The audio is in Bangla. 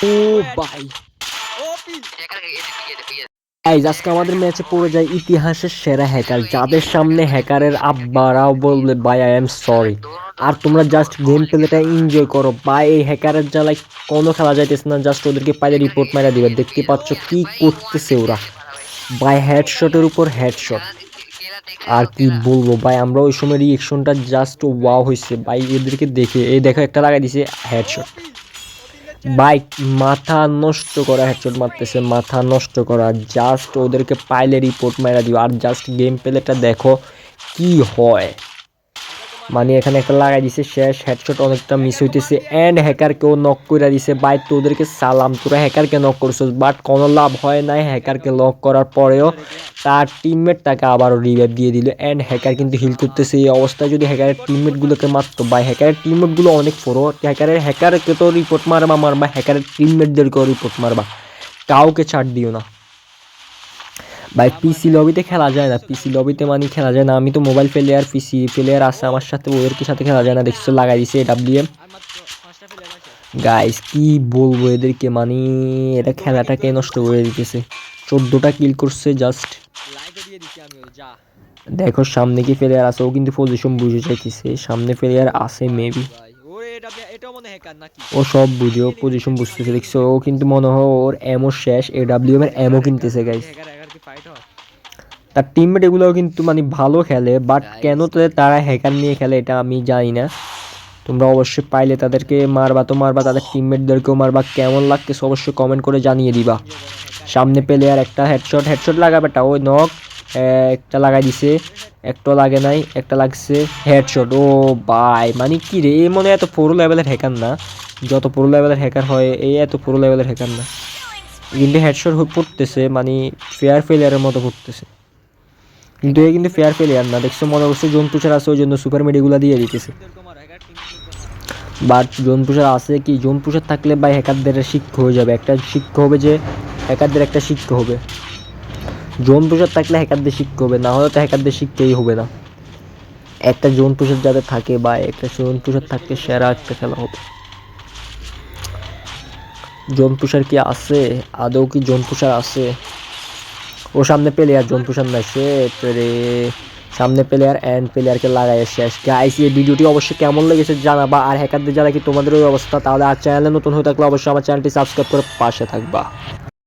ও ভাই আজকে আমাদের ম্যাচে পড়ে যায় ইতিহাসের সেরা হ্যাকার, যাদের সামনে হ্যাকারের আব্বারাও বলবে ভাই আই এম সরি। আর তোমরা জাস্ট গেম প্লেটা এনজয় করো ভাই। এই হ্যাকারের জ্বালায় কোনো খেলা যাইতেছে না, জাস্ট ওদেরকে পাইলে রিপোর্ট মারা দিবে। দেখতে পাচ্ছ কি করতেছে ওরা ভাই, হেডশটের উপর হেডশট। আর কি বলবো ভাই, আমরা ওই সময় রিয়েকশনটা জাস্ট ওয়াও হয়েছে ভাই এদেরকে দেখে। এই দেখো একটা লাগাই দিছে হেডশট বাইক, মাথা নষ্ট করা হেডশট মারতেছে, মাথা নষ্ট করা। জাস্ট ওদেরকে পাইলে রিপোর্ট মারা দিও। আর জাস্ট গেম প্লেটা দেখো কি হয়, মানে এখানে একটা লাগাই দিছে শেষ হেডশট, অনেকটা মিস হইতেছে এন্ড হ্যাকারকেও নক করে দিছে। বাই তোদেরকে সালাম, তোরা হ্যাকারকে নক করছিস বাট কোনো লাভ হয় নাই। হ্যাকারকে লক করার পরেও তার টিমমেট তাকে আবারও রিভাইভ দিয়ে দিল এন্ড হ্যাকার কিন্তু হিল করতেছে। এই অবস্থায় যদি হ্যাকারের টিমমেটগুলোকে মারতো, বাই হ্যাকারের টিমমেটগুলো অনেক ফোরো। হ্যাকারকে তো রিপোর্ট মারবা, হ্যাকারের টিমমেটদেরকেও রিপোর্ট মারবা, কাউকে ছাড় দিও না ভাই। পিসি লবিতে খেলা যায় না, পিসি লবিতে মানে খেলা যায় না। আমি তো মোবাইল প্লেয়ার, পিসি প্লেয়ার আছে আমার সাথে, ওদেরকে সাথে খেলা যায় না। দেখছো লাগাই দিছে ডাব্লিউএম। গাইস কি বলবো এদেরকে, মানে এটা খেলাটাকে নষ্ট করে দিতেছে। 14টা কিল করছে জাস্ট। দেখো সামনে কি প্লেয়ার আছে, ও কিন্তু পজিশন বুঝে যাইতেছে সামনে প্লেয়ার আছে মেবি। ও সব বুঝে, ও পজিশন বুঝতেছে। দেখছো ও কিন্তু মনে হয় ওর এমও শেষ, এডাব্লিউএম এর এমও কিনতেছে গাইস। তার টিমমেট এগুলোও কিন্তু মানে ভালো খেলে, বাট কেন তারা হ্যাকার নিয়ে খেলে এটা আমি জানি না। তোমরা অবশ্যই পাইলে তাদেরকে মারবা তো মারবা, তাদের টিমমেটদেরকেও মারবা। কেমন লাগতেছে অবশ্যই কমেন্ট করে জানিয়ে দিবা। সামনে প্লেয়ার একটা হেডশট লাগাবেটা, ওই নক একটা লাগাই দিছে, একটা লাগে নাই, একটা লাগছে হেডশট। ও ভাই মানে কি রে, এই মনে এত পুরো লেভেলের হ্যাকার না, যত পুরো লেভেলের হ্যাকার হয় এই এত পুরো লেভেলের হ্যাকার না। কিন্তু হেডশট পড়তেছে মানে ফেয়ার ফেলিয়ারের মতো পড়তেছে, কিন্তু এই কিন্তু ফেয়ার ফেলিয়ার না। দেখছো মনে করছে জোন পুষার আছে, ওই জন্য সুপার মেডিগুলা দিয়ে দিতেছে। বাট জোন পুষার আছে কি, জোন পুষার থাকলে ভাই হ্যাকারদের শিক্ষা হয়ে যাবে, একটা শিক্ষা হবে যে হ্যাকারদের একটা শিক্ষা হবে। জোন পুষার থাকলে হ্যাকারদের শিক্ষা হবে, না হলে তো হ্যাকারদের শিক্ষাই হবে না। একটা জোন পুষার যাদের থাকে বা একটা জোন পুষার থাকলে সেরা একটা খেলা হবে। জোন পুষার কি আছে আদৌ, কি জোন পুষার আছে? ও সামনে প্লেয়ার, জোন পুষার নাই সে রে, সামনে প্লেয়ার এন্ড প্লেয়ারকে লাগাই শেষ। গাইস এই ভিডিওটি অবশ্যই কেমন লেগেছে জানাবা। আর হ্যাকারদের যারা কি তোমাদের ওই অবস্থা, তাহলে আর চ্যানেলে নতুন হয়ে থাকলে অবশ্যই আমার চ্যানেলটি সাবস্ক্রাইব করে পাশে থাকবা।